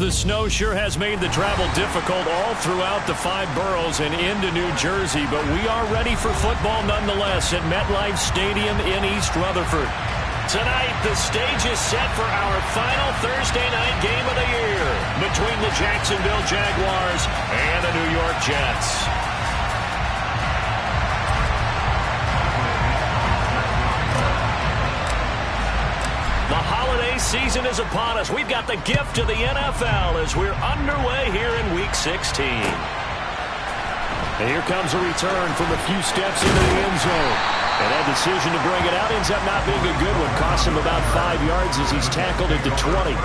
The snow sure has made the travel difficult all throughout the 5 boroughs and into New Jersey, but we are ready for football nonetheless at MetLife Stadium in East Rutherford. Tonight, the stage is set for our final Thursday night game of the year between the Jacksonville Jaguars and the New York Jets. The holiday season is upon us. We've got the gift of the NFL as we're underway here in Week 16. And here comes a return from a few steps into the end zone. And that decision to bring it out ends up not being a good one. Costs him about 5 yards as he's tackled at the 20.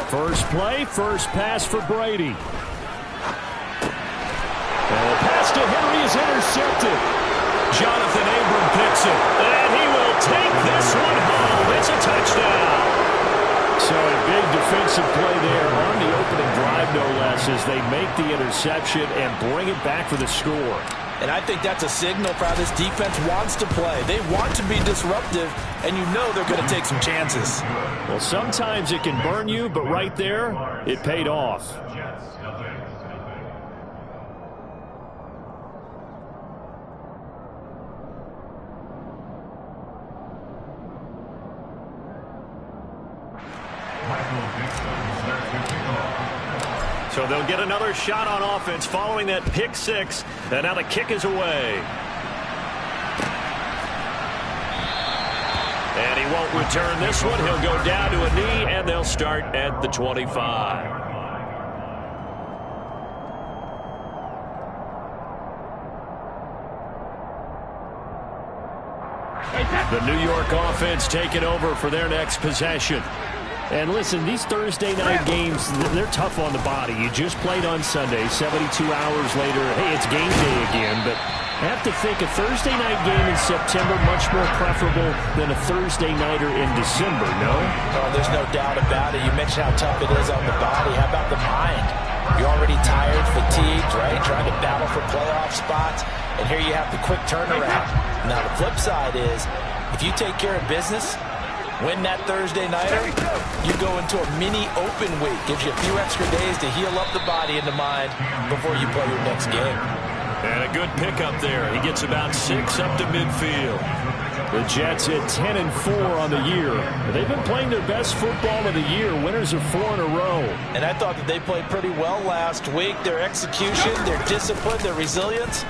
First play, first pass for Brady. And the pass to Henry is intercepted. Jonathan Abram picks it. And he will take this one home. It's a touchdown. So a big defensive play there on the opening drive, no less, as they make the interception and bring it back for the score. And I think that's a signal for how this defense wants to play. They want to be disruptive, and you know they're going to take some chances. Well, sometimes it can burn you, but right there, it paid off. So they'll get another shot on offense following that pick six. And now the kick is away. And he won't return this one. He'll go down to a knee, and they'll start at the 25. The New York offense taking over for their next possession. And listen, these Thursday night games, they're tough on the body. You just played on Sunday, 72 hours later. Hey, it's game day again, but I have to think a Thursday night game in September much more preferable than a Thursday nighter in December, no? Oh, there's no doubt about it. You mentioned how tough it is on the body. How about the mind? You're already tired, fatigued, right? Trying to battle for playoff spots, and here you have the quick turnaround. Now, the flip side is, if you take care of business, win that Thursday nighter, you go into a mini open week. Gives you a few extra days to heal up the body and the mind before you play your next game. And a good pickup there. He gets about 6 up to midfield. The Jets at 10-4 on the year. They've been playing their best football of the year. Winners of 4 in a row. And I thought that they played pretty well last week. Their execution, their discipline, their resilience,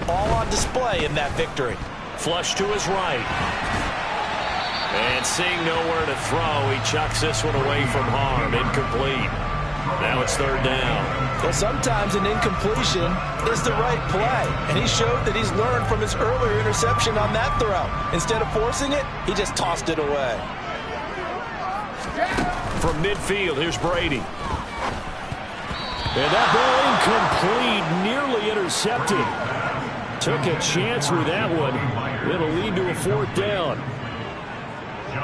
all on display in that victory. Flush to his right. And seeing nowhere to throw, he chucks this one away from harm. Incomplete. Now it's third down. Well, sometimes an incompletion is the right play. And he showed that he's learned from his earlier interception on that throw. Instead of forcing it, he just tossed it away. From midfield, here's Brady. And that ball incomplete, nearly intercepted. Took a chance with that one. It'll lead to a fourth down.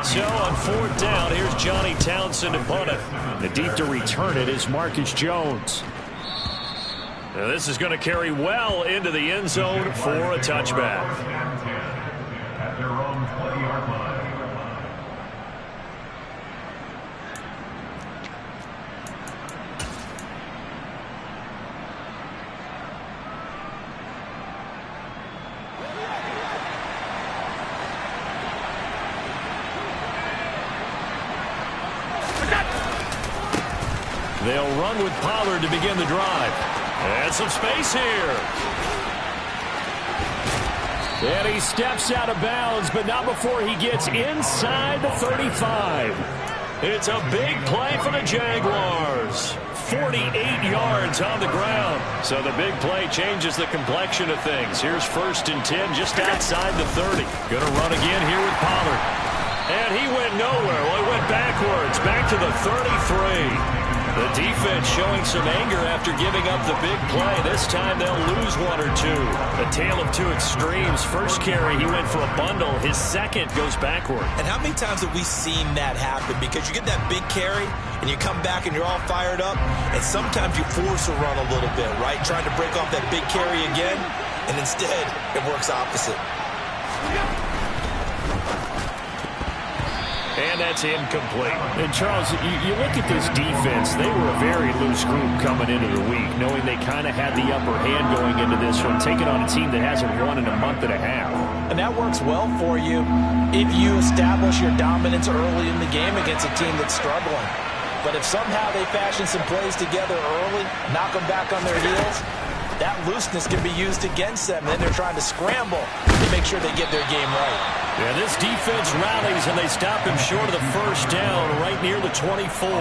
So on fourth down, here's Johnny Townsend to punt it. The deep to return it is Marcus Jones. Now this is going to carry well into the end zone for a touchback. At their own 20-yard line. They'll run with Pollard to begin the drive. And some space here. And he steps out of bounds, but not before he gets inside the 35. It's a big play for the Jaguars. 48 yards on the ground. So the big play changes the complexion of things. Here's 1st and 10 just outside the 30. Going to run again here with Pollard. And he went nowhere. Well, he went backwards, back to the 33. The defense showing some anger after giving up the big play. This time they'll lose one or two. A tale of two extremes. First carry, he went for a bundle. His second goes backward. And how many times have we seen that happen? Because you get that big carry, and you come back and you're all fired up, and sometimes you force a run a little bit, right? Trying to break off that big carry again, and instead it works opposite. And that's incomplete. And Charles, you look at this defense, they were a very loose group coming into the week, knowing they kind of had the upper hand going into this one, taking on a team that hasn't won in a month and a half. And that works well for you if you establish your dominance early in the game against a team that's struggling. But if somehow they fashion some plays together early, knock them back on their heels, that looseness can be used against them. Then they're trying to scramble to make sure they get their game right. Yeah, this defense rallies, and they stop him short of the first down right near the 24.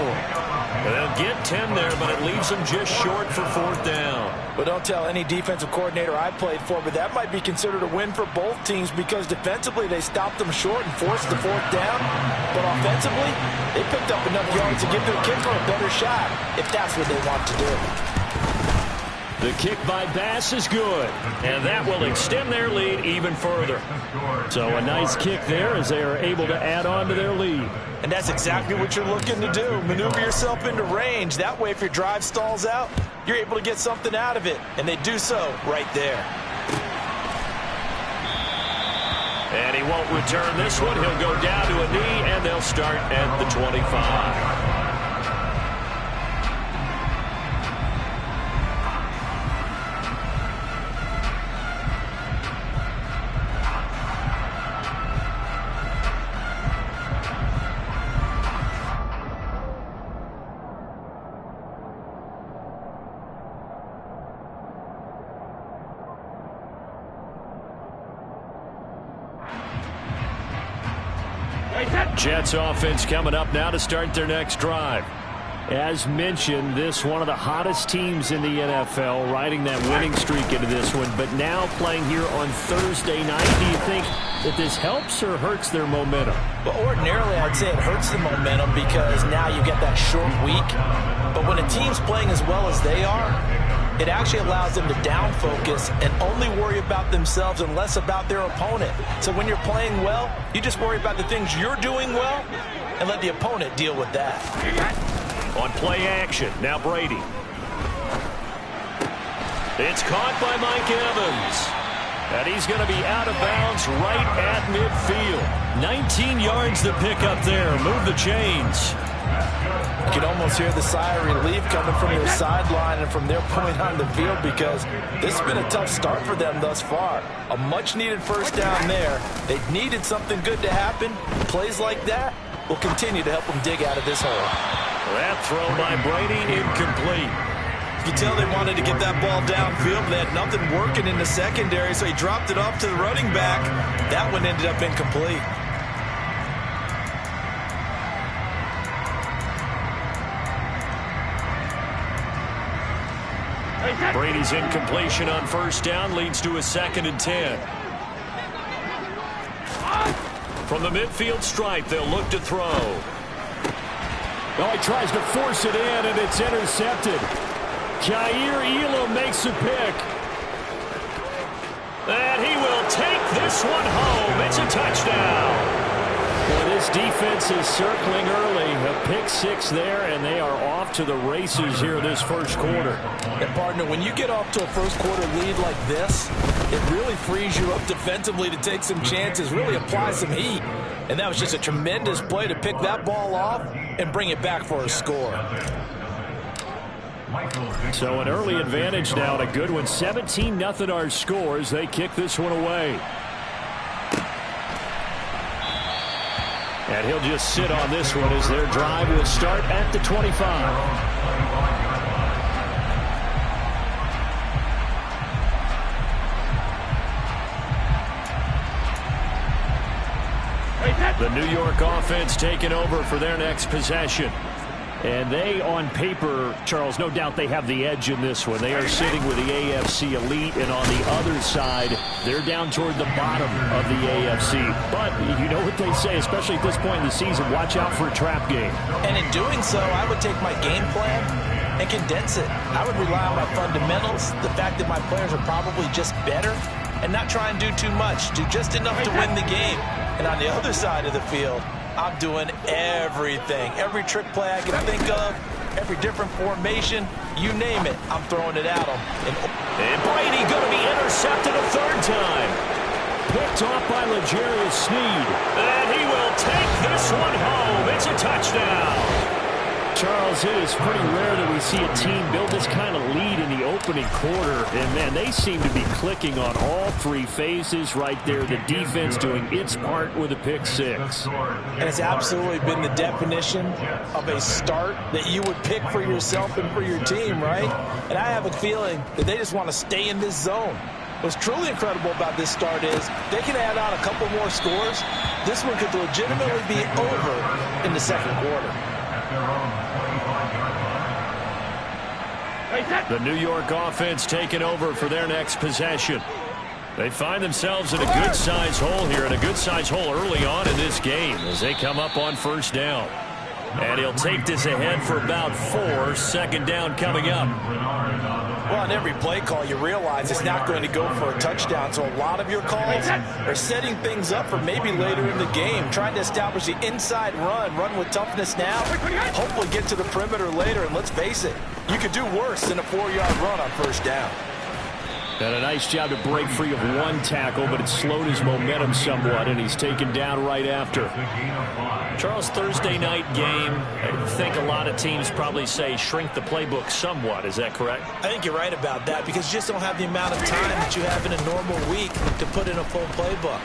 They'll get 10 there, but it leaves them just short for fourth down. But don't tell any defensive coordinator I played for, but that might be considered a win for both teams because defensively they stopped them short and forced the fourth down. But offensively, they picked up enough yards to give their kicker a better shot if that's what they want to do. The kick by Bass is good, and that will extend their lead even further. So a nice kick there as they are able to add on to their lead. And that's exactly what you're looking to do. Maneuver yourself into range. That way, if your drive stalls out, you're able to get something out of it. And they do so right there. And he won't return this one. He'll go down to a knee, and they'll start at the 25. Jets offense coming up now to start their next drive. As mentioned, this one of the hottest teams in the NFL, riding that winning streak into this one, but now playing here on Thursday night. Do you think that this helps or hurts their momentum? Well, ordinarily, I'd say it hurts the momentum because now you get that short week. But when a team's playing as well as they are, it actually allows them to down focus and only worry about themselves and less about their opponent. So when you're playing well, you just worry about the things you're doing well and let the opponent deal with that. On play action, now Brady. It's caught by Mike Evans. And he's going to be out of bounds right at midfield. 19 yards to pick up there. Move the chains. You can almost hear the sigh of relief coming from their sideline and from their point on the field because this has been a tough start for them thus far. A much-needed first down there. They needed something good to happen. Plays like that will continue to help them dig out of this hole. That throw by Brady incomplete. You can tell they wanted to get that ball downfield, but they had nothing working in the secondary, so he dropped it off to the running back. That one ended up incomplete. Brady's incompletion on first down leads to a 2nd and 10. From the midfield stripe, they'll look to throw. Oh, he tries to force it in, and it's intercepted. Jair Elam makes a pick. And he will take this one home. It's a touchdown. Well, this defense is circling early. A pick six there, and they are off to the races here this first quarter. And, partner, when you get off to a first quarter lead like this, it really frees you up defensively to take some chances, really apply some heat. And that was just a tremendous play to pick that ball off and bring it back for a score. So an early advantage now, and a good one. 17-0 our score as they kick this one away. And he'll just sit on this one as their drive will start at the 25. The New York offense taking over for their next possession. And they, on paper, Charles, no doubt they have the edge in this one. They are sitting with the AFC elite, and on the other side, they're down toward the bottom of the AFC. But you know what they say, especially at this point in the season, watch out for a trap game. And in doing so, I would take my game plan and condense it. I would rely on my fundamentals, the fact that my players are probably just better, and not try and do too much, do just enough to win the game. And on the other side of the field, I'm doing everything. Every trick play I can think of, every different formation, you name it, I'm throwing it at them. And Brady going to be intercepted a third time. Picked off by L'Jarius Sneed. And he will take this one home. It's a touchdown. Charles, it is pretty rare that we see a team build this kind of lead in the opening quarter. And, man, they seem to be clicking on all three phases right there. The defense doing its part with a pick six. And it's absolutely been the definition of a start that you would pick for yourself and for your team, right? And I have a feeling that they just want to stay in this zone. What's truly incredible about this start is they can add on a couple more scores. This one could legitimately be over in the second quarter. The New York offense taking over for their next possession. They find themselves in a good-sized hole here, and a good-sized hole early on in this game as they come up on first down. And he'll take this ahead for about 4. Second down coming up. Well, on every play call, you realize it's not going to go for a touchdown. So a lot of your calls are setting things up for maybe later in the game, trying to establish the inside run with toughness now, hopefully get to the perimeter later. And let's face it, you could do worse than a 4-yard run on first down. Got a nice job to break free of one tackle, but it slowed his momentum somewhat, and he's taken down right after. Charles, Thursday night game, I think a lot of teams probably say shrink the playbook somewhat. Is that correct? I think you're right about that because you just don't have the amount of time that you have in a normal week to put in a full playbook.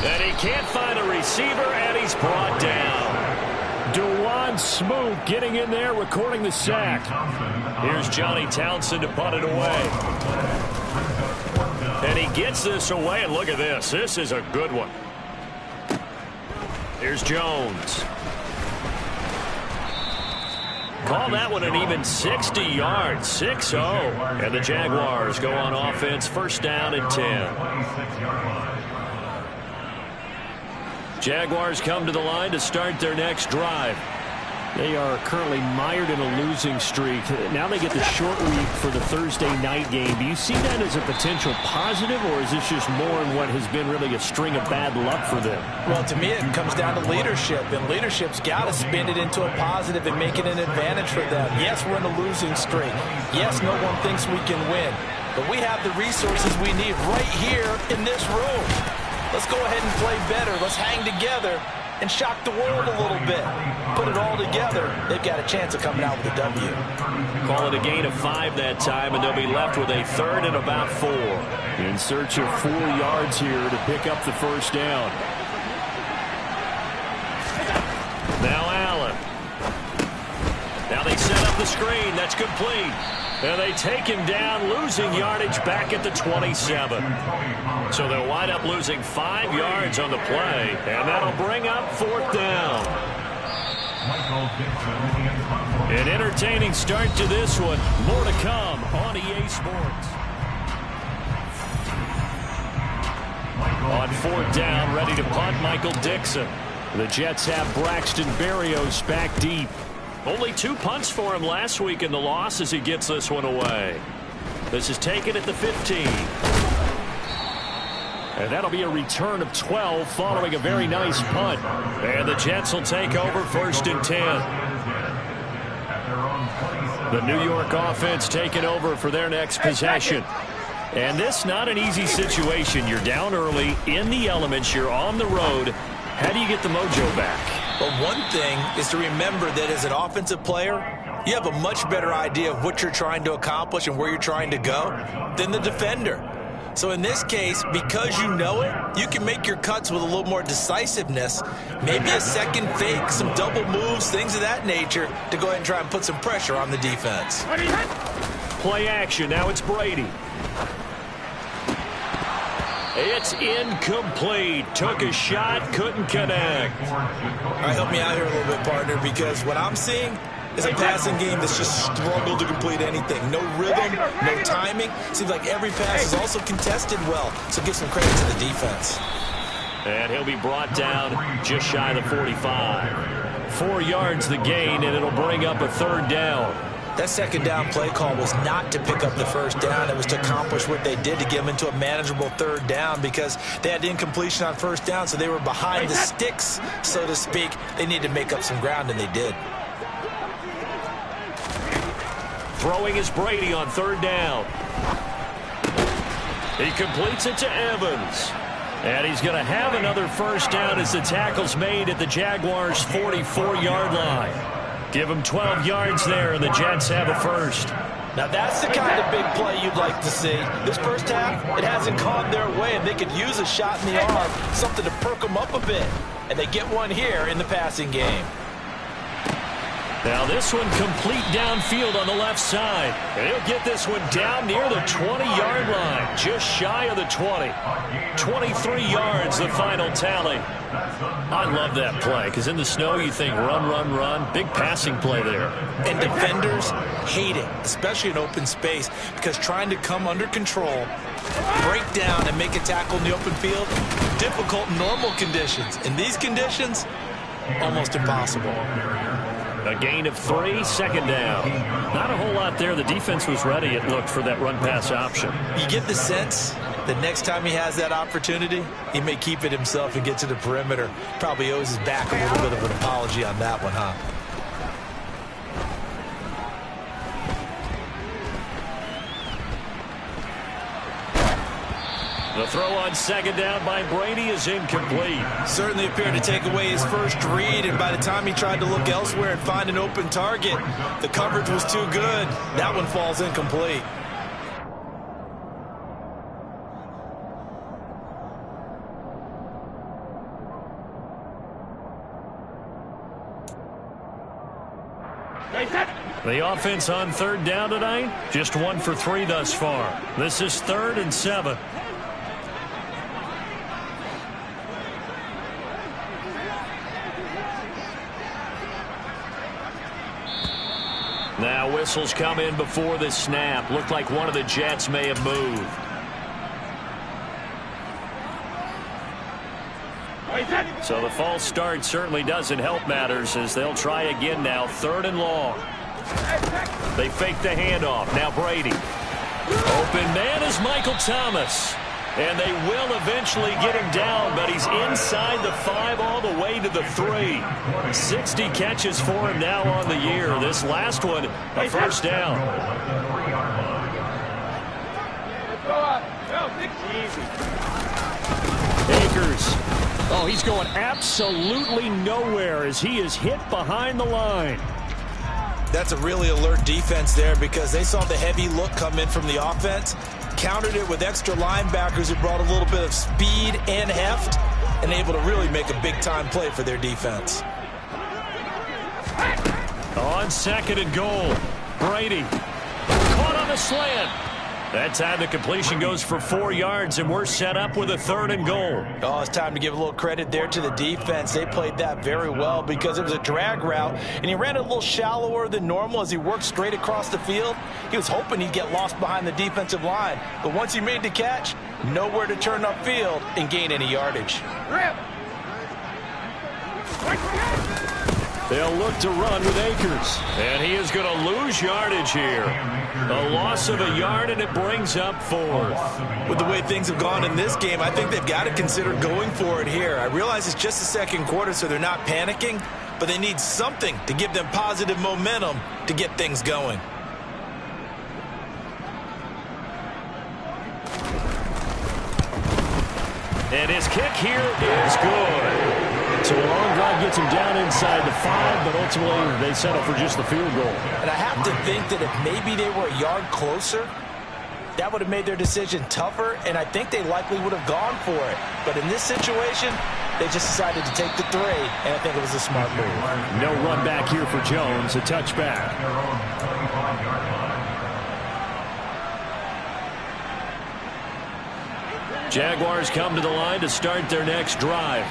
And he can't find a receiver, and he's brought down. Dewan Smoot getting in there, recording the sack. Here's Johnny Townsend to punt it away. And he gets this away, and look at this. This is a good one. Here's Jones. Call that one an even 60 yards, 6-0. And the Jaguars go on offense, first down and 10. Jaguars come to the line to start their next drive. They are currently mired in a losing streak. Now they get the short week for the Thursday night game. Do you see that as a potential positive, or is this just more in what has been really a string of bad luck for them? Well, to me, it comes down to leadership, and leadership's got to spin it into a positive and make it an advantage for them. Yes, we're in a losing streak. Yes, no one thinks we can win, but we have the resources we need right here in this room. Let's go ahead and play better. Let's hang together and shock the world a little bit. Put it all together, they've got a chance of coming out with a W. Call it a gain of 5 that time, and they'll be left with a third and about 4. In search of 4 yards here to pick up the first down. Now Allen. Now they set up the screen. That's complete. And they take him down, losing yardage back at the 27. So they'll wind up losing 5 yards on the play, and that'll bring up fourth down. An entertaining start to this one. More to come on EA Sports. On fourth down, ready to punt, Michael Dixon. The Jets have Braxton Berrios back deep. Only 2 punts for him last week in the loss as he gets this one away. This is taken at the 15. And that'll be a return of 12 following a very nice punt. And the Jets will take over first and 10. The New York offense taking over for their next possession. And this not an easy situation. You're down early, in the elements, you're on the road. How do you get the mojo back? Well, one thing is to remember that as an offensive player, you have a much better idea of what you're trying to accomplish and where you're trying to go than the defender. So in this case, because you know it, you can make your cuts with a little more decisiveness, maybe a second fake, some double moves, things of that nature, to go ahead and try and put some pressure on the defense. Play action. Now it's Brady. It's incomplete. Took a shot, couldn't connect. All right, help me out here a little bit, partner, because what I'm seeing is a passing game that's just struggled to complete anything. No rhythm, no timing. Seems like every pass is also contested well, so give some credit to the defense. And he'll be brought down just shy of the 45. 4 yards the gain, and it'll bring up a 3rd down. That 2nd down play call was not to pick up the 1st down. It was to accomplish what they did to get them into a manageable 3rd down because they had incompletion on 1st down, so they were behind the sticks, so to speak. They needed to make up some ground, and they did. Throwing is Brady on 3rd down. He completes it to Evans. And he's going to have another 1st down as the tackle's made at the Jaguars' 44-yard line. Give them 12 yards there, and the Jets have a 1st. Now that's the kind of big play you'd like to see. This 1st half, it hasn't gone their way, and they could use a shot in the arm, something to perk them up a bit. And they get one here in the passing game. Now this one complete downfield on the left side. And he'll get this one down near the 20-yard line, just shy of the 20. 23 yards, the final tally. I love that play because in the snow you think run, run, run. Big passing play there. And defenders hate it, especially in open space, because trying to come under control, break down, and make a tackle in the open field, difficult in normal conditions. In these conditions, almost impossible. A gain of 3, 2nd down. Not a whole lot there. The defense was ready, it looked, for that run-pass option. You get the sense that next time he has that opportunity, he may keep it himself and get to the perimeter. Probably owes his back a little bit of an apology on that one, huh? The throw on 2nd down by Brady is incomplete. Certainly appeared to take away his first read, and by the time he tried to look elsewhere and find an open target, the coverage was too good. That one falls incomplete. The offense on 3rd down tonight, just 1 for 3 thus far. This is 3rd and 7. Now whistles come in before the snap. Looked like one of the Jets may have moved. So the false start certainly doesn't help matters as they'll try again now. 3rd and long. They fake the handoff. Now Brady. Open man is Michael Thomas. And they will eventually get him down, but he's inside the 5 all the way to the 3. 60 catches for him now on the year. This last one, a 1st down. Akers. Oh, he's going absolutely nowhere as he is hit behind the line. That's a really alert defense there because they saw the heavy look come in from the offense, countered it with extra linebackers who brought a little bit of speed and heft, and able to really make a big-time play for their defense. On 2nd and goal, Brady caught on the slant. That time the completion goes for 4 yards, and we're set up with a 3rd and goal. Oh, it's time to give a little credit there to the defense. They played that very well because it was a drag route, and he ran a little shallower than normal as he worked straight across the field. He was hoping he'd get lost behind the defensive line, but once he made the catch, nowhere to turn upfield and gain any yardage. They'll look to run with Akers, and he is going to lose yardage here. A loss of a yard, and it brings up 4th. With the way things have gone in this game, I think they've got to consider going for it here. I realize it's just the 2nd quarter, so they're not panicking, but they need something to give them positive momentum to get things going. And his kick here is good. So a long drive gets him down inside the 5, but ultimately they settle for just the field goal. And I have to think that if maybe they were a yard closer, that would have made their decision tougher, and I think they likely would have gone for it. But in this situation, they just decided to take the 3, and I think it was a smart move. No run back here for Jones, a touchback. Jaguars come to the line to start their next drive.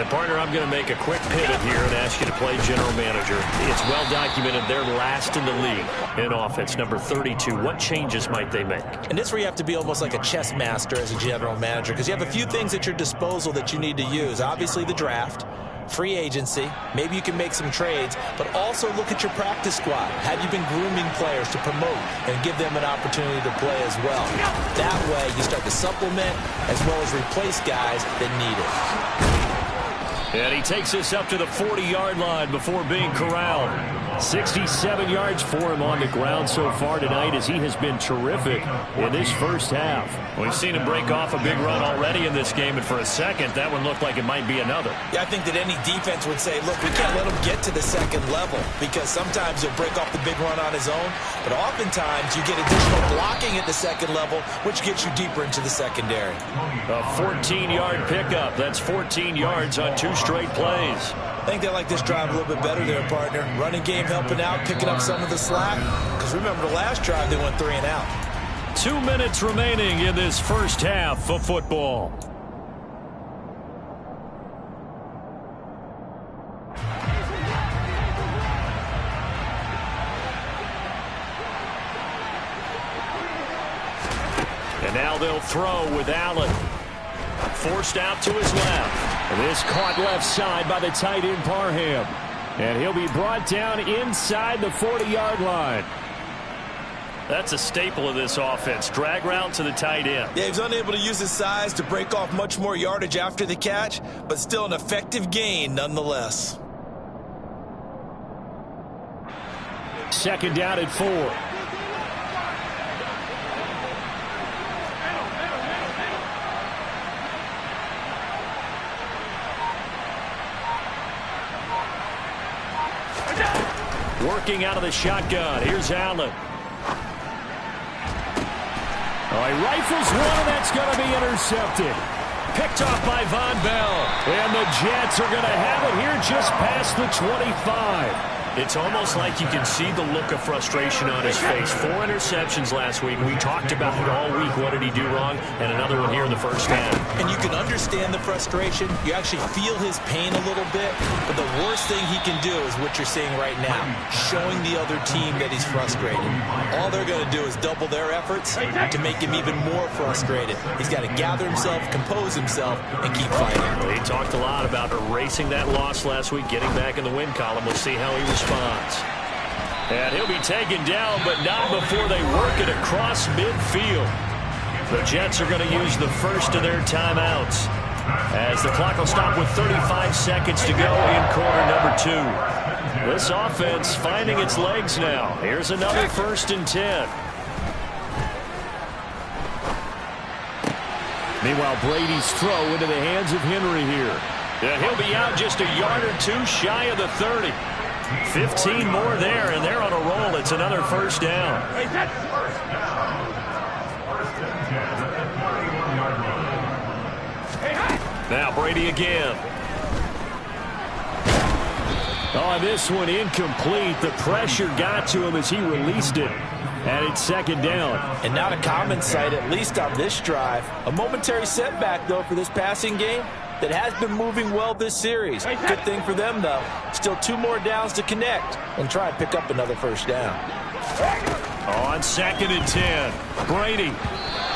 And partner, I'm going to make a quick pivot here and ask you to play general manager. It's well documented they're last in the league in offense, number 32. What changes might they make? And this is where you have to be almost like a chess master as a general manager, because you have a few things at your disposal that you need to use. Obviously the draft, free agency, maybe you can make some trades, but also look at your practice squad. Have you been grooming players to promote and give them an opportunity to play as well? That way you start to supplement as well as replace guys that need it. And he takes this up to the 40-yard line before being corralled. 67 yards for him on the ground so far tonight as he has been terrific in this first half. We've seen him break off a big run already in this game, and for a second, that one looked like it might be another. Yeah, I think that any defense would say, look, we can't let him get to the second level, because sometimes he'll break off the big run on his own, but oftentimes you get additional blocking at the second level, which gets you deeper into the secondary. A 14-yard pickup. That's 14 yards on 2 straight plays. I think they like this drive a little bit better there, partner. Running game helping out, picking up some of the slack. Because remember, the last drive they went 3 and out. 2 minutes remaining in this first half of football. And now they'll throw with Allen. Forced out to his left. This caught left side by the tight end Parham. And he'll be brought down inside the 40-yard line. That's a staple of this offense. Drag route to the tight end. Yeah, he's unable to use his size to break off much more yardage after the catch, but still an effective gain nonetheless. Second down at 4. Working out of the shotgun. Here's Allen. Oh, he rifles one, and that's going to be intercepted. Picked off by Von Bell. And the Jets are going to have it here just past the 25. It's almost like you can see the look of frustration on his face. 4 interceptions last week. We talked about it all week. What did he do wrong? And another one here in the first half. And you can understand the frustration. You actually feel his pain a little bit. But the worst thing he can do is what you're seeing right now, showing the other team that he's frustrated. All they're going to do is double their efforts to make him even more frustrated. He's got to gather himself, compose himself, and keep fighting. Well, he talked a lot about erasing that loss last week, getting back in the win column. We'll see how he responds. And he'll be taken down, but not before they work it across midfield. The Jets are going to use the first of their timeouts as the clock will stop with 35 seconds to go in quarter number 2. This offense finding its legs now. Here's another 1st and 10. Meanwhile, Brady's throw into the hands of Henry here. And he'll be out just a yard or 2 shy of the 30. 15 more there, and they're on a roll. It's another 1st down. Now Brady again. Oh, this one incomplete. The pressure got to him as he released it. And it's 2nd down. And not a common sight, at least on this drive. A momentary setback, though, for this passing game that has been moving well this series. Good thing for them, though. Still 2 more downs to connect and try and pick up another 1st down. On 2nd and 10, Brady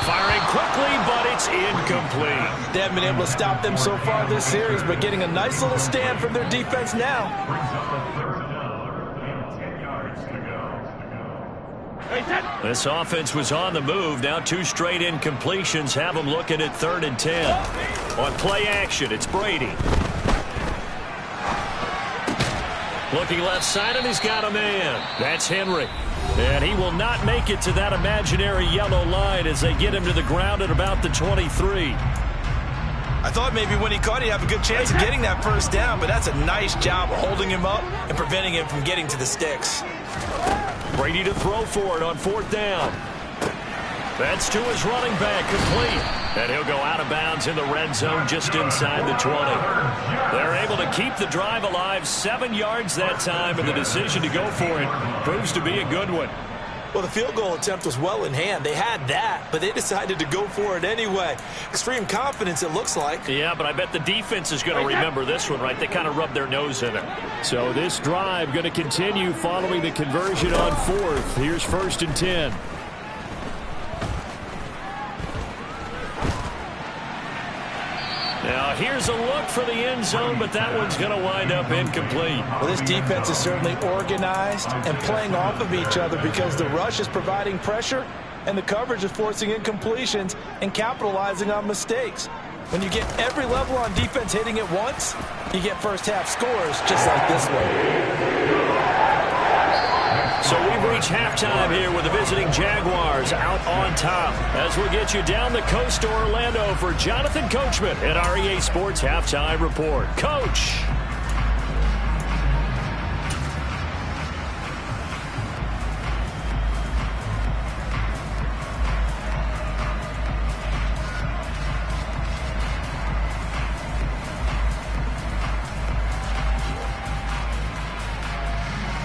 firing quickly, but it's incomplete. They haven't been able to stop them so far this series, but getting a nice little stand from their defense now. This offense was on the move. Now 2 straight incompletions have them looking at 3rd and 10. On play action, it's Brady. Looking left side, and he's got a man. That's Henry. And he will not make it to that imaginary yellow line as they get him to the ground at about the 23. I thought maybe when he caught it, he'd have a good chance of getting that 1st down, but that's a nice job of holding him up and preventing him from getting to the sticks. Brady to throw for it on 4th down. That's to his running back, complete. And he'll go out of bounds in the red zone just inside the 20. They're able to keep the drive alive, 7 yards that time, and the decision to go for it proves to be a good one. Well, the field goal attempt was well in hand. They had that, but they decided to go for it anyway. Extreme confidence, it looks like. Yeah, but I bet the defense is going to remember this one, right? They kind of rubbed their nose in it. So this drive going to continue following the conversion on fourth. Here's 1st and 10. Now, here's a look for the end zone, but that one's going to wind up incomplete. Well, this defense is certainly organized and playing off of each other because the rush is providing pressure and the coverage is forcing incompletions and capitalizing on mistakes. When you get every level on defense hitting at once, you get first-half scores just like this one. So we've reached halftime here with the visiting Jaguars out on top. As we'll get you down the coast to Orlando for Jonathan Coachman at our EA Sports Halftime Report. Coach.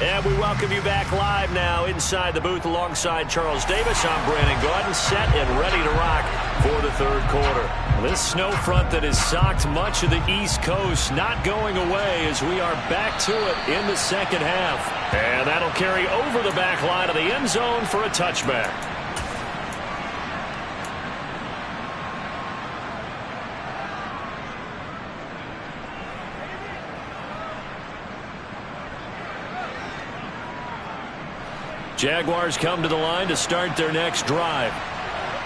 And we welcome you back live now inside the booth alongside Charles Davis. I'm Brandon Gordon, set and ready to rock for the third quarter. This snow front that has socked much of the East Coast not going away as we are back to it in the second half. And that'll carry over the back line of the end zone for a touchback. Jaguars come to the line to start their next drive.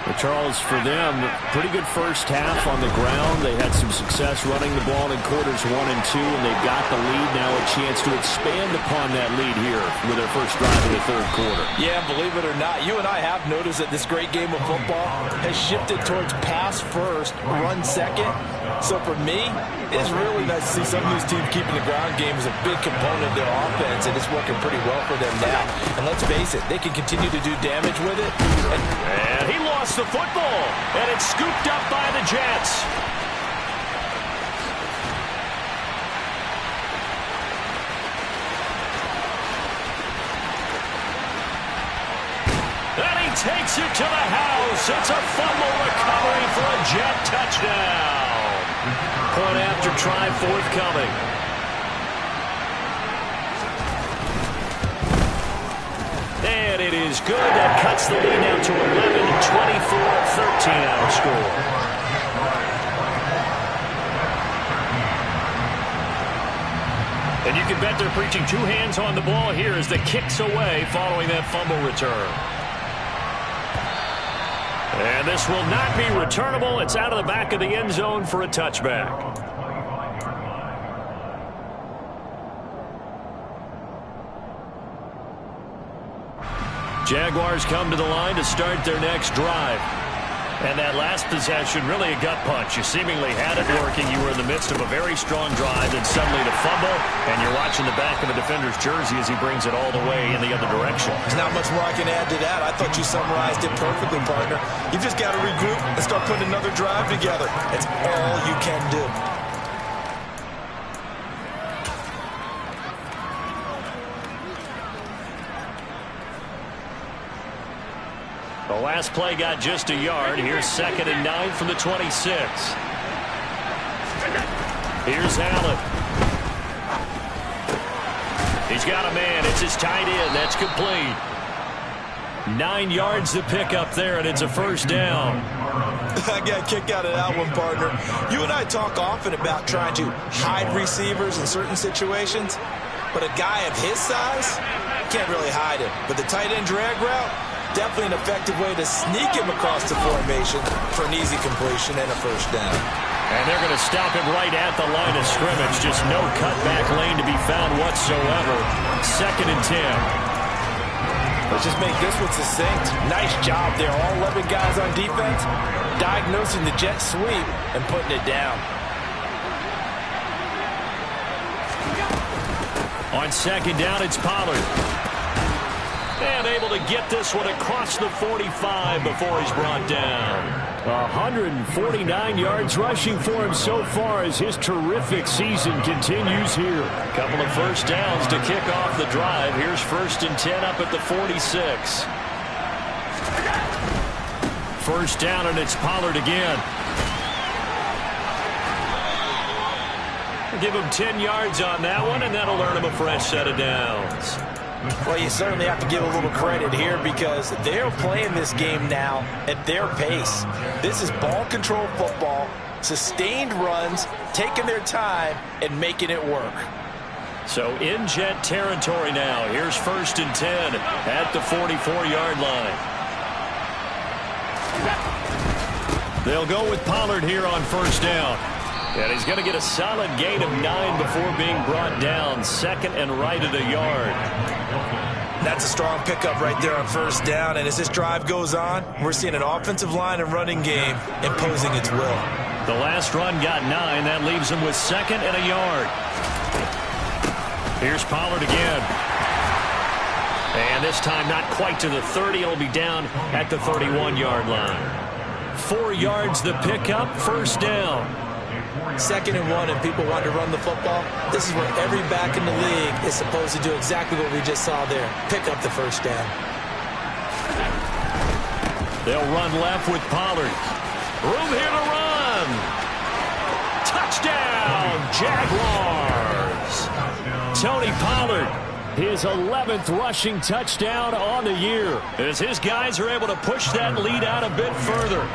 But Charles, for them, pretty good first half on the ground. They had some success running the ball in quarters 1 and 2, and they've got the lead now, a chance to expand upon that lead here with their first drive of the third quarter. Yeah, believe it or not, you and I have noticed that this great game of football has shifted towards pass first, run second. So for me, it's really nice to see some of these teams keeping the ground game as a big component of their offense, and it's working pretty well for them now. And let's face it, they can continue to do damage with it. And he lost the football, and it's scooped up by the Jets. And he takes it to the house. It's a fumble recovery for a Jet touchdown. Point after try forthcoming. And it is good. That cuts the lead now to 11, 24-13 our score. And you can bet they're preaching two hands on the ball here as the kick's away following that fumble return. And this will not be returnable. It's out of the back of the end zone for a touchback. Jaguars come to the line to start their next drive. And that last possession, really a gut punch. You seemingly had it working. You were in the midst of a very strong drive, and suddenly the fumble, and you're watching the back of a defender's jersey as he brings it all the way in the other direction. There's not much more I can add to that. I thought you summarized it perfectly, partner. You've just got to regroup and start putting another drive together. That's all you can do. The last play got just a yard. Here's 2nd and 9 from the 26. Here's Allen. He's got a man. It's his tight end. That's complete. 9 yards to pick up there, and it's a first down. I got a kick out of that one, partner. You and I talk often about trying to hide receivers in certain situations, but a guy of his size can't really hide him. But the tight end drag route, definitely an effective way to sneak him across the formation for an easy completion and a first down. And they're going to stop him right at the line of scrimmage. Just no cutback lane to be found whatsoever. 2nd and 10. Let's just make this one succinct. Nice job there. All 11 guys on defense diagnosing the jet sweep and putting it down. On 2nd down, it's Pollard. And able to get this one across the 45 before he's brought down. 149 yards rushing for him so far as his terrific season continues here. A couple of first downs to kick off the drive. Here's 1st and 10 up at the 46. first down, and it's Pollard again. Give him 10 yards on that one, and that'll earn him a fresh set of downs. Well, you certainly have to give a little credit here because they're playing this game now at their pace. This is ball control football, sustained runs, taking their time, and making it work. So in Jet territory now. Here's 1st and 10 at the 44-yard line. They'll go with Pollard here on first down. And he's going to get a solid gain of 9 before being brought down. 2nd and right at a yard. That's a strong pickup right there on first down. And as this drive goes on, we're seeing an offensive line and running game imposing its will. The last run got 9. That leaves him with 2nd and a yard. Here's Pollard again. And this time not quite to the 30. It'll be down at the 31-yard line. 4 yards the pickup, first down. 2nd and 1, and people want to run the football. This is where every back in the league is supposed to do exactly what we just saw there. Pick up the first down. They'll run left with Pollard. Room here to run. Touchdown, Jaguars. Tony Pollard, his 11th rushing touchdown on the year, as his guys are able to push that lead out a bit further.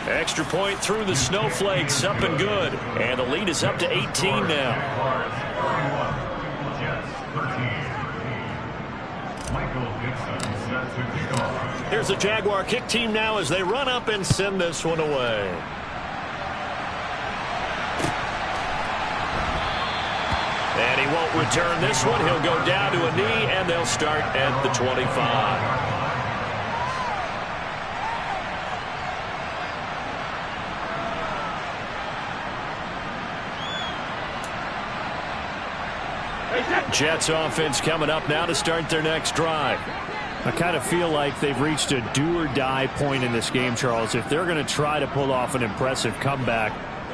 Extra point through the snowflakes, up and good. And the lead is up to 18 now. Here's the Jaguar kick team now as they run up and send this one away. And he won't return this one. He'll go down to a knee, and they'll start at the 25. Jets offense coming up now to start their next drive. I kind of feel like they've reached a do-or-die point in this game, Charles. If they're going to try to pull off an impressive comeback,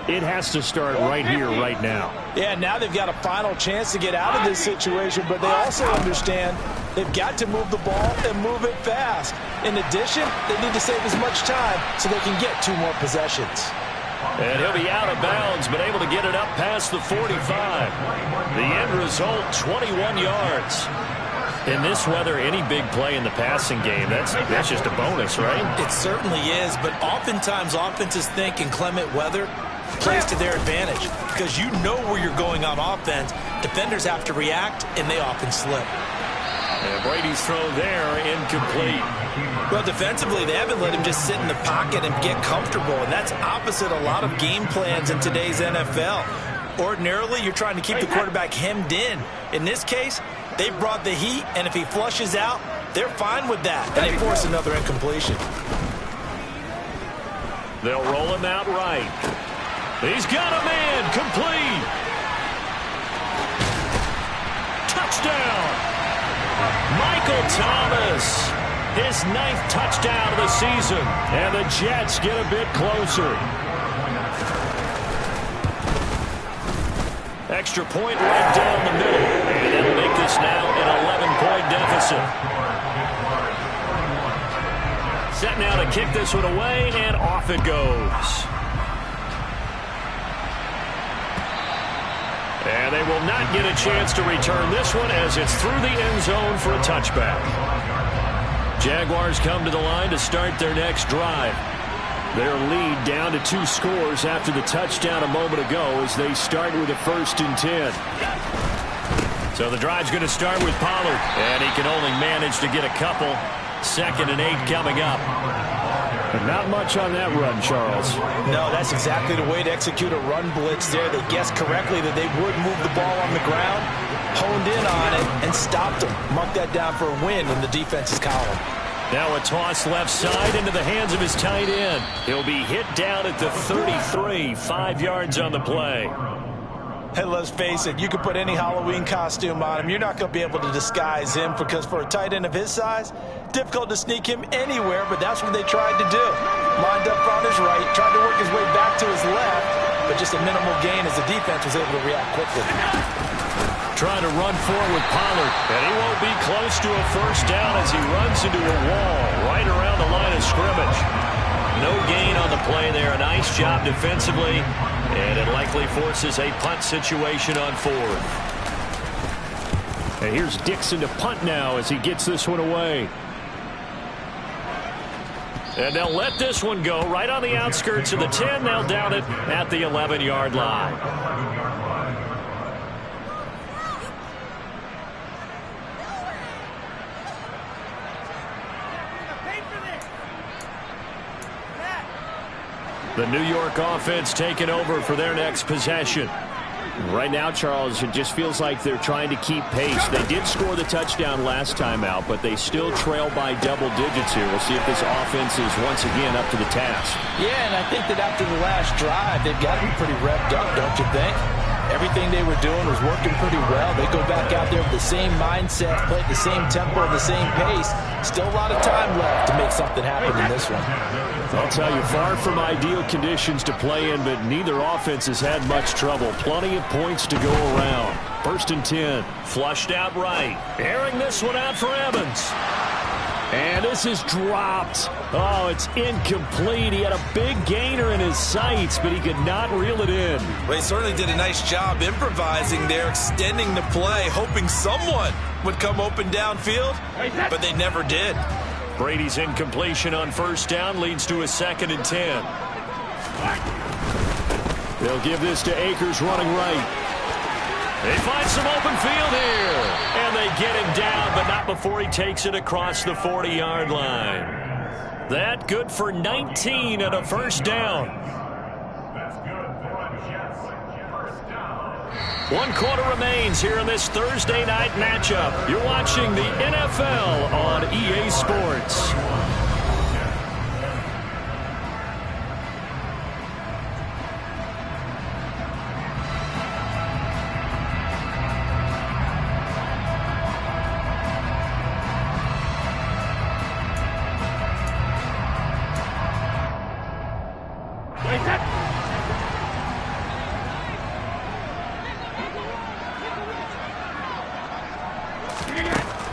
it has to start right here, right now. Yeah, now they've got a final chance to get out of this situation, but they also understand they've got to move the ball and move it fast. In addition, they need to save as much time so they can get 2 more possessions. And he'll be out of bounds, but able to get it up past the 45. The end result, 21 yards. In this weather, any big play in the passing game, that's just a bonus, right? It certainly is, but oftentimes offenses think inclement weather plays to their advantage because you know where you're going on offense. Defenders have to react, and they often slip. And Brady's throw there, incomplete. Well, defensively, they haven't let him just sit in the pocket and get comfortable, and that's opposite a lot of game plans in today's NFL. Ordinarily, you're trying to keep the quarterback hemmed in. In this case, they brought the heat, and if he flushes out, they're fine with that, and they force another incompletion. They'll roll him out right. He's got a man, complete. Touchdown. Michael Thomas, his 9th touchdown of the season, and the Jets get a bit closer. Extra point right down the middle, and that'll make this now an 11-point deficit. Set now to kick this one away, and off it goes. And they will not get a chance to return this one as it's through the end zone for a touchback. Jaguars come to the line to start their next drive. Their lead down to 2 scores after the touchdown a moment ago as they start with a 1st and 10. So the drive's going to start with Pollard, and he can only manage to get a couple. 2nd and 8 coming up. But not much on that run, Charles. No, that's exactly the way to execute a run blitz there. They guessed correctly that they would move the ball on the ground, honed in on it, and stopped them. Mark that down for a win in the defense's column. Now a toss left side into the hands of his tight end. He'll be hit down at the 33, 5 yards on the play. Hey, let's face it, you can put any Halloween costume on him. You're not going to be able to disguise him because for a tight end of his size, difficult to sneak him anywhere, but that's what they tried to do. Lined up on his right, tried to work his way back to his left, but just a minimal gain as the defense was able to react quickly. Trying to run forward with Pollard. And he won't be close to a first down as he runs into a wall right around the line of scrimmage. No gain on the play there. A nice job defensively. And it likely forces a punt situation on fourth. And here's Dixon to punt now as he gets this one away. And they'll let this one go right on the outskirts of the 10. They'll down it at the 11-yard line. The New York offense taking over for their next possession. Right now, Charles, it just feels like they're trying to keep pace. They did score the touchdown last time out, but they still trail by double digits here. We'll see if this offense is once again up to the task. Yeah, and I think that after the last drive, they've got to be pretty revved up, don't you think? Everything they were doing was working pretty well. They go back out there with the same mindset, play at the same tempo, and the same pace. Still a lot of time left to make something happen in this one. I'll tell you, far from ideal conditions to play in, but neither offense has had much trouble. Plenty of points to go around. 1st and 10. Flushed out right. Airing this one out for Evans. And this is dropped. Oh, it's incomplete. He had a big gainer in his sights, but he could not reel it in. Well, he certainly did a nice job improvising there, extending the play, hoping someone would come open downfield, but they never did. Brady's incompletion on 1st down leads to a 2nd and 10. They'll give this to Akers running right. They find some open field here. And they get him down, but not before he takes it across the 40-yard line. That good for 19 and a 1st down. One quarter remains here in this Thursday night matchup. You're watching the NFL on EA Sports.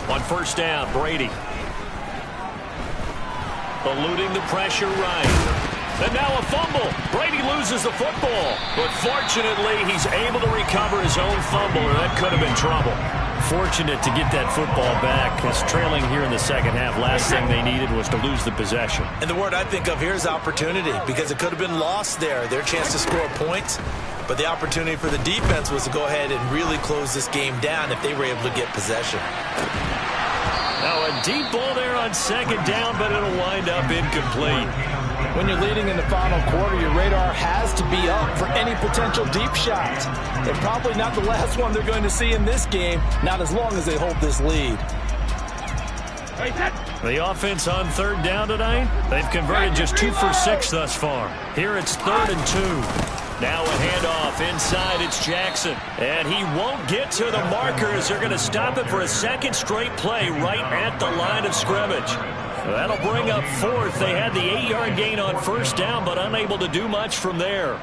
On 1st down, Brady. Eluding the pressure right. And now a fumble. Brady loses the football. But fortunately, he's able to recover his own fumble, or that could have been trouble. Fortunate to get that football back, because trailing here in the 2nd half, last thing they needed was to lose the possession. And the word I think of here is opportunity, because it could have been lost there. Their chance to score points. But the opportunity for the defense was to go ahead and really close this game down if they were able to get possession. Now a deep ball there on 2nd down, but it'll wind up incomplete. When you're leading in the final quarter, your radar has to be up for any potential deep shots. And probably not the last one they're going to see in this game, not as long as they hold this lead. The offense on 3rd down tonight, they've converted just 2 for 6 thus far. Here it's 3rd and 2. Now a handoff inside, it's Jackson. And he won't get to the markers. They're going to stop it for a 2nd straight play right at the line of scrimmage. That'll bring up 4th. They had the 8-yard gain on 1st down, but unable to do much from there.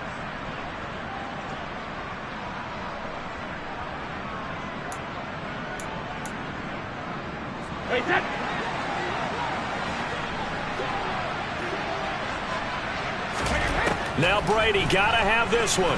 Now Brady got to have this one.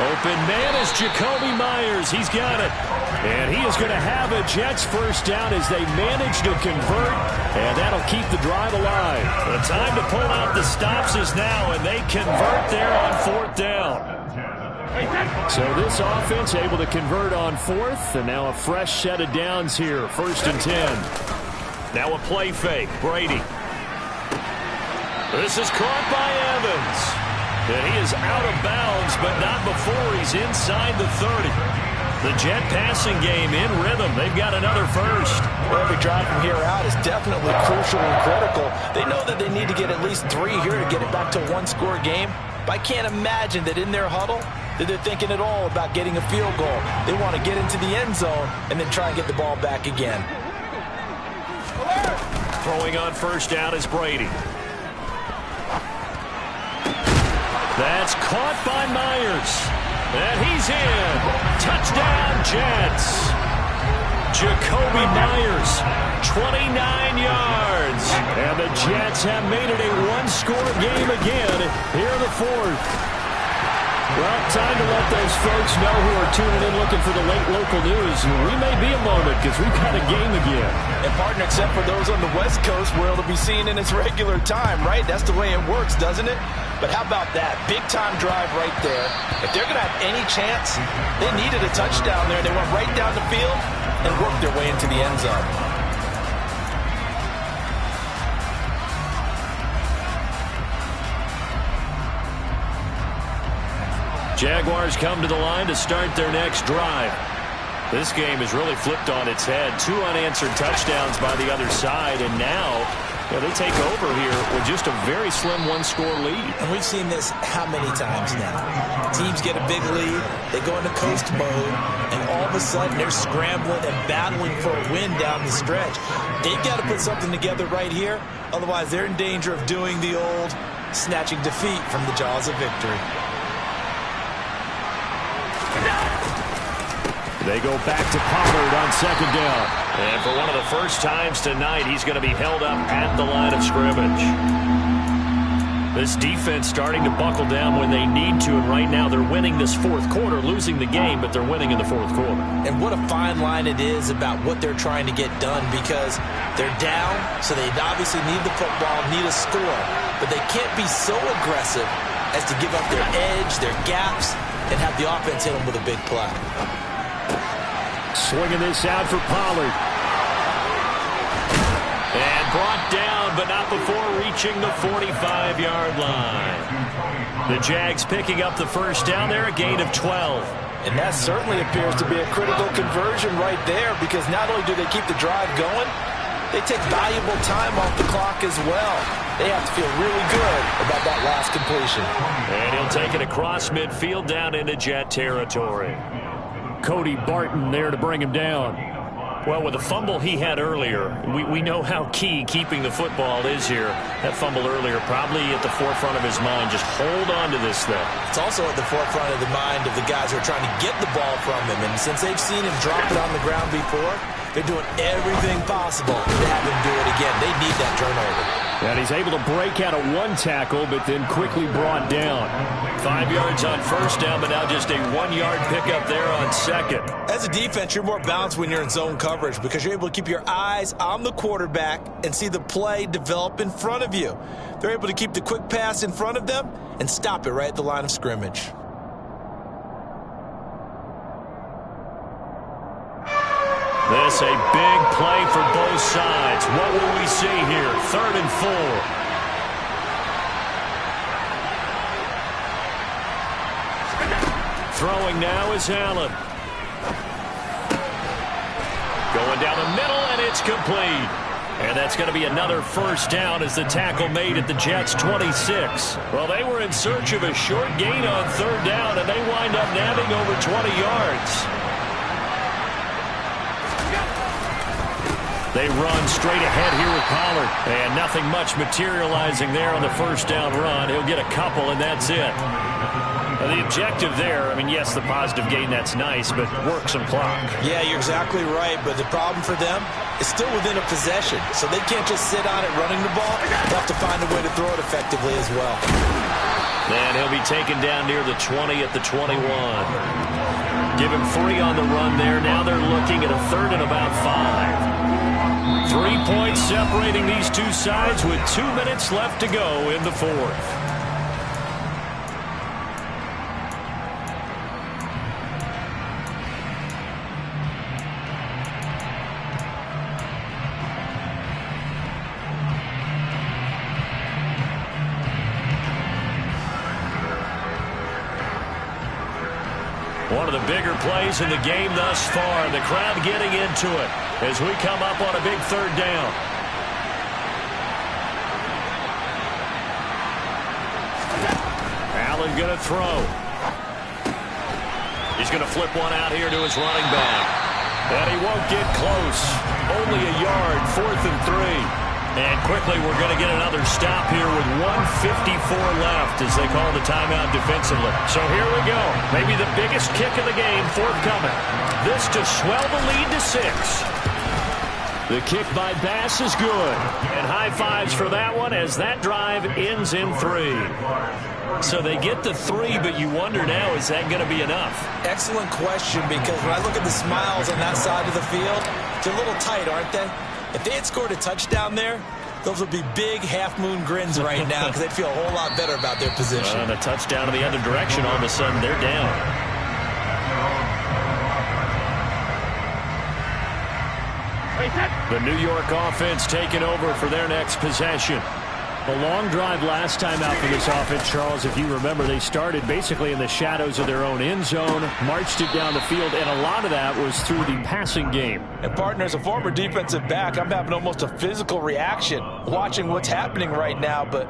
Open man is Jacoby Myers. He's got it. And he is going to have a Jets 1st down as they manage to convert. And that'll keep the drive alive. The time to pull out the stops is now, and they convert there on 4th down. So this offense able to convert on 4th, and now a fresh set of downs here. 1st and 10. Now a play fake. Brady. This is caught by Evans. And he is out of bounds, but not before he's inside the 30. The Jet passing game in rhythm. They've got another 1st. Well, every drive from here out is definitely crucial and critical. They know that they need to get at least 3 here to get it back to a 1-score game. But I can't imagine that in their huddle that they're thinking at all about getting a field goal. They want to get into the end zone and then try and get the ball back again. Throwing on 1st down is Brady. That's caught by Myers. And he's in. Touchdown, Jets. Jacoby Myers, 29 yards. And the Jets have made it a one-score game again here in the fourth. Well, time to let those folks know who are tuning in looking for the late local news. We may be a moment because we've got a game again. And, partner, except for those on the West Coast where it'll be seen in its regular time, right? That's the way it works, doesn't it? But how about that? Big-time drive right there. If they're going to have any chance, they needed a touchdown there. They went right down the field and worked their way into the end zone. Jaguars come to the line to start their next drive. This game has really flipped on its head. 2 unanswered touchdowns by the other side, and now they take over here with just a very slim one-score lead. And we've seen this how many times now? Teams get a big lead, they go into coast mode, and all of a sudden they're scrambling and battling for a win down the stretch. They've got to put something together right here, otherwise they're in danger of doing the old snatching defeat from the jaws of victory. They go back to Pollard on second down. And for one of the first times tonight, he's going to be held up at the line of scrimmage. This defense starting to buckle down when they need to, and right now they're winning this fourth quarter, losing the game, but they're winning in the fourth quarter. And what a fine line it is about what they're trying to get done, because they're down, so they obviously need the football, need a score, but they can't be so aggressive as to give up their edge, their gaps, and have the offense hit them with a big play. Swinging this out for Pollard. And brought down, but not before reaching the 45-yard line. The Jags picking up the first down there, a gain of 12. And that certainly appears to be a critical conversion right there, because not only do they keep the drive going, they take valuable time off the clock as well. They have to feel really good about that last completion. And he'll take it across midfield down into Jet territory. Cody Barton there to bring him down. Well, with the fumble he had earlier, we know how key keeping the football is here. That fumble earlier probably at the forefront of his mind. Just hold on to this thing. It's also at the forefront of the mind of the guys who are trying to get the ball from him. And since they've seen him drop it on the ground before, they're doing everything possible to have him do it again. They need that turnover. And he's able to break out of one tackle, but then quickly brought down. 5 yards on first down, but now just a 1-yard pickup there on second. As a defense, you're more balanced when you're in zone coverage because you're able to keep your eyes on the quarterback and see the play develop in front of you. They're able to keep the quick pass in front of them and stop it right at the line of scrimmage. This a big play for both sides. What will we see here? 3rd and 4. Throwing now is Allen. Going down the middle, and it's complete. And that's going to be another first down as the tackle made at the Jets' 26. Well, they were in search of a short gain on 3rd down, and they wind up nabbing over 20 yards. They run straight ahead here with Pollard. And nothing much materializing there on the first down run. He'll get a couple, and that's it. Now, the objective there, I mean, yes, the positive gain, that's nice, but work some clock. Yeah, you're exactly right, but the problem for them is still within a possession, so they can't just sit on it running the ball. They'll have to find a way to throw it effectively as well. And he'll be taken down near the 20 at the 21. Give him 3 on the run there. Now they're looking at a 3rd and about 5. 3 points separating these two sides with 2 minutes left to go in the fourth. One of the bigger plays in the game thus far. The crowd getting into it as we come up on a big 3rd down. Allen going to throw. He's going to flip one out here to his running back. And he won't get close. Only a yard, 4th and 3. And quickly, we're going to get another stop here with 1:54 left as they call the timeout defensively. So here we go. Maybe the biggest kick of the game forthcoming. This to swell the lead to 6. The kick by Bass is good. And high fives for that one as that drive ends in 3. So they get the 3, but you wonder now, is that going to be enough? Excellent question, because when I look at the smiles on that side of the field, they're a little tight, aren't they? If they had scored a touchdown there, those would be big half-moon grins right now because they'd feel a whole lot better about their position. And a touchdown in the other direction, all of a sudden they're down. The New York offense taking over for their next possession. A long drive last time out for this offense, Charles. If you remember, they started basically in the shadows of their own end zone, marched it down the field, and a lot of that was through the passing game. And, partner, as a former defensive back, I'm having almost a physical reaction watching what's happening right now. But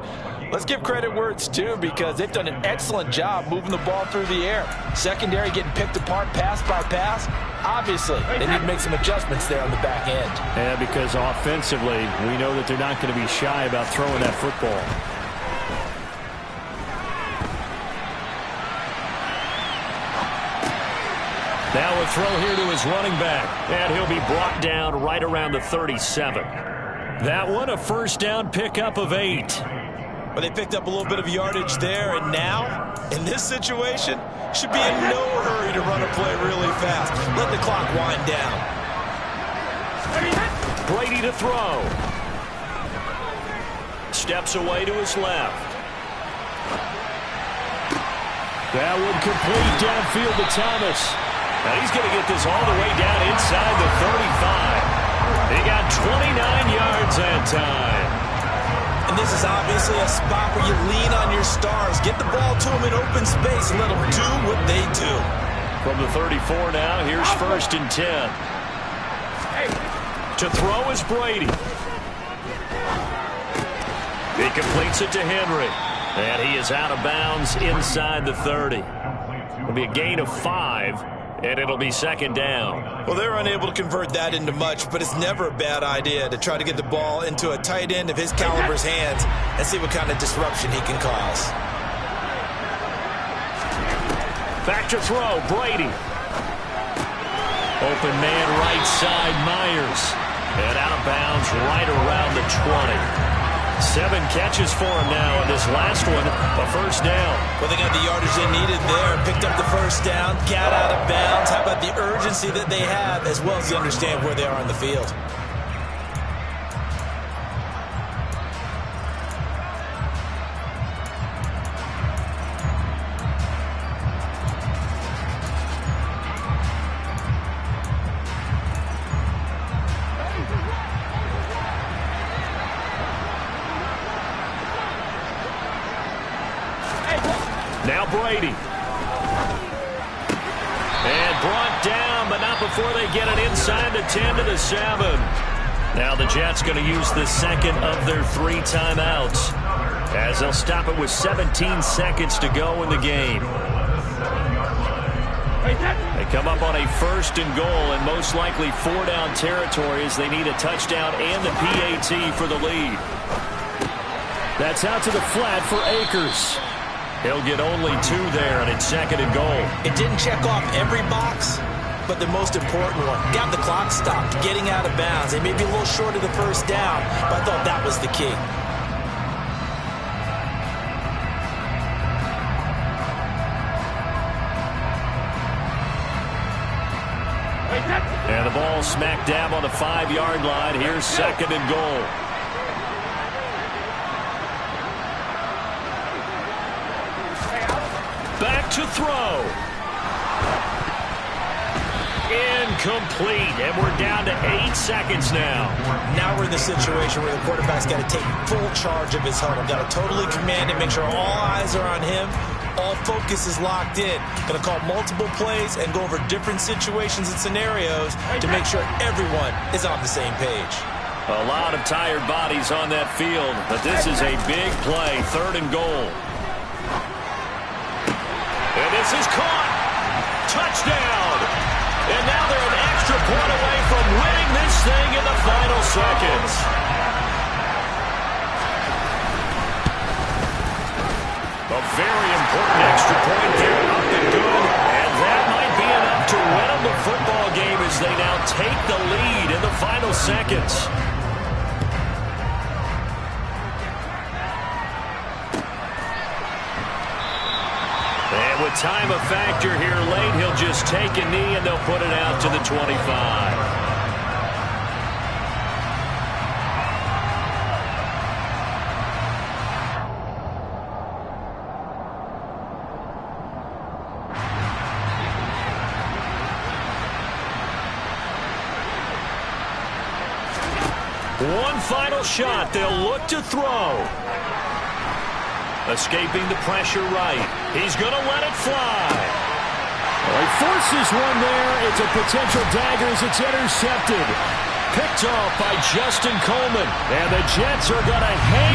let's give credit where it's due, because they've done an excellent job moving the ball through the air. Secondary getting picked apart pass by pass. Obviously, they need to make some adjustments there on the back end. Yeah, because offensively, we know that they're not going to be shy about throwing that football. Now a throw here to his running back, and he'll be brought down right around the 37. That one, a first down pickup of 8. But they picked up a little bit of yardage there, and now, in this situation, should be in no hurry to run a play really fast. Let the clock wind down. Brady to throw. Steps away to his left. That one complete downfield to Thomas. Now he's going to get this all the way down inside the 35. He got 29 yards that time. And this is obviously a spot where you lean on your stars. Get the ball to them in open space and let them do what they do. From the 34 now, here's 1st and 10. To throw is Brady. He completes it to Henry. And he is out of bounds inside the 30. It'll be a gain of 5, and it'll be 2nd down. Well, they're unable to convert that into much, but it's never a bad idea to try to get the ball into a tight end of his caliber's hands and see what kind of disruption he can cause. Back to throw, Brady. Open man right side, Myers. And out of bounds right around the 20. 7 catches for him now, and this last one, a first down. Well, they got the yardage they needed there, picked up the first down, got out of bounds. How about the urgency that they have, as well as they understand where they are on the field? Now Brady. And brought down, but not before they get it inside the 10 to the 7. Now the Jets going to use the second of their 3 timeouts, as they'll stop it with 17 seconds to go in the game. They come up on a 1st and goal, and most likely 4-down territory as they need a touchdown and the PAT for the lead. That's out to the flat for Akers. He'll get only 2 there, and it's 2nd and goal. It didn't check off every box, but the most important one. Got the clock stopped, getting out of bounds. They may be a little short of the first down, but I thought that was the key. And the ball smack dab on the 5-yard line. Here's 2nd and goal. Back to throw. Incomplete. And we're down to 8 seconds now. Now we're in the situation where the quarterback's got to take full charge of his huddle. Got to totally command it, make sure all eyes are on him. All focus is locked in. Going to call multiple plays and go over different situations and scenarios to make sure everyone is on the same page. A lot of tired bodies on that field, but this is a big play. 3rd and goal. And this is caught. Touchdown. And now they're an extra point away from winning this thing in the final seconds. A very important extra point there, up and good. And that might be enough to win them the football game as they now take the lead in the final seconds. And with time a factor here late, he'll just take a knee and they'll put it out to the 25. One final shot. They'll look to throw. Escaping the pressure right. He's going to let it fly. Well, he forces one there. It's a potential dagger as it's intercepted. Picked off by Justin Coleman. And the Jets are going to hang on.